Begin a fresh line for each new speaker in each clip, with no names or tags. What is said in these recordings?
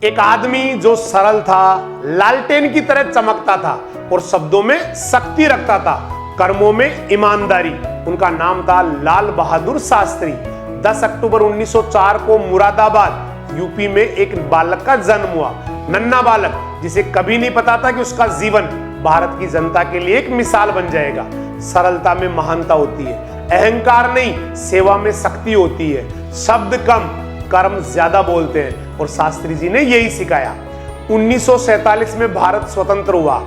एक आदमी जो सरल था, लालटेन की तरह चमकता था और शब्दों में शक्ति रखता था, कर्मों में ईमानदारी। उनका नाम था लाल बहादुर शास्त्री। 10 अक्टूबर 1904 को मुरादाबाद यूपी में एक बालक का जन्म हुआ। नन्हा बालक जिसे कभी नहीं पता था कि उसका जीवन भारत की जनता के लिए एक मिसाल बन जाएगा। सरलता में महानता होती है, अहंकार नहीं, सेवा में शक्ति होती है। शब्द कम, कर्म ज्यादा बोलते हैं और शास्त्री जी ने यही सिखाया। 1947 में भारत स्वतंत्र हुआ।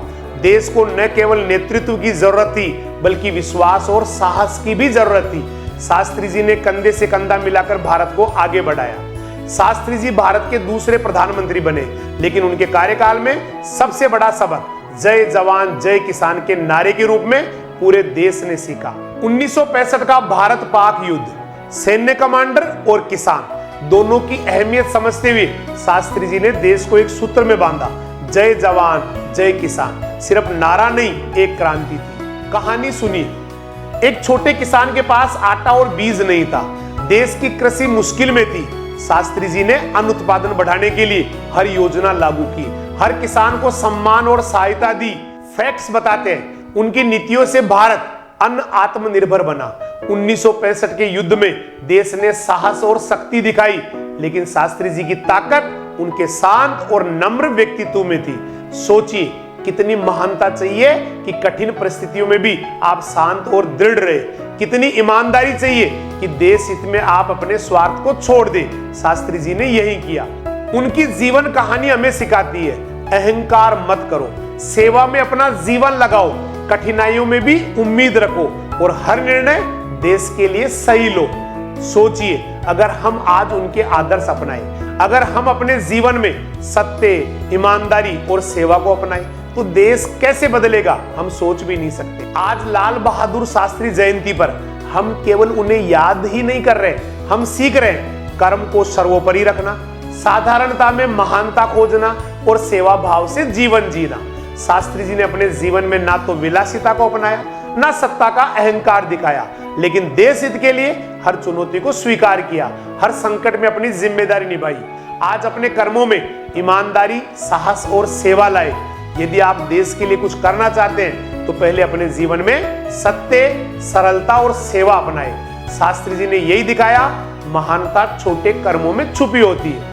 देश को न केवल नेतृत्व की जरूरत थी बल्कि विश्वास और साहस की भी जरूरत थी। शास्त्री जी ने कंधे से कंधा मिलाकर भारत को आगे बढ़ाया। शास्त्री जी भारत के दूसरे प्रधानमंत्री बने, लेकिन उनके कार्यकाल में सबसे बड़ा सबक जय जवान जय किसान के नारे के रूप में पूरे देश ने सीखा। 1965 का भारत पाक युद्ध, सैन्य कमांडर और किसान दोनों की अहमियत समझते हुए शास्त्री जी ने देश को एक सूत्र में बांधा, जय जवान जय किसान। सिर्फ नारा नहीं, एक क्रांति थी। कहानी सुनिए। एक छोटे किसान के पास आटा और बीज नहीं था। देश की कृषि मुश्किल में थी। शास्त्री जी ने अन्न उत्पादन बढ़ाने के लिए हर योजना लागू की, हर किसान को सम्मान और सहायता दी। फैक्ट्स बताते हैं, उनकी नीतियों से भारत अन्न आत्मनिर्भर बना। 1965 के युद्ध में देश ने साहस और शक्ति दिखाई, लेकिन शास्त्री जी की ताकत उनके शांत और नम्र व्यक्तित्व में थी। सोचिए, कितनी महानता चाहिए कि कठिन परिस्थितियों में भी आप शांत और दृढ़ रहे। कितनी ईमानदारी चाहिए कि देश हित में आप अपने स्वार्थ को छोड़ दे। शास्त्री जी ने यही किया। उनकी जीवन कहानी हमें सिखाती है, अहंकार मत करो, सेवा में अपना जीवन लगाओ, कठिनाइयों में भी उम्मीद रखो और हर निर्णय देश के लिए सही लो। सोचिए, अगर हम आज उनके आदर्श अपनाएं, अगर हम अपने जीवन में सत्य, ईमानदारी और सेवा को अपनाएं, तो देश कैसे बदलेगा हम सोच भी नहीं सकते। आज लाल बहादुर शास्त्री जयंती पर हम केवल उन्हें याद ही नहीं कर रहे, हम सीख रहे हैं कर्म को सर्वोपरि रखना, साधारणता में महानता खोजना और सेवा भाव से जीवन जीना। शास्त्री जी ने अपने जीवन में ना तो विलासिता को अपनाया, ना सत्ता का अहंकार दिखाया, लेकिन देश हित के लिए हर चुनौती को स्वीकार किया, हर संकट में अपनी जिम्मेदारी निभाई। आज अपने कर्मों में ईमानदारी, साहस और सेवा लाए। यदि आप देश के लिए कुछ करना चाहते हैं तो पहले अपने जीवन में सत्य, सरलता और सेवा अपनाएं। शास्त्री जी ने यही दिखाया, महानता छोटे कर्मों में छुपी होती है।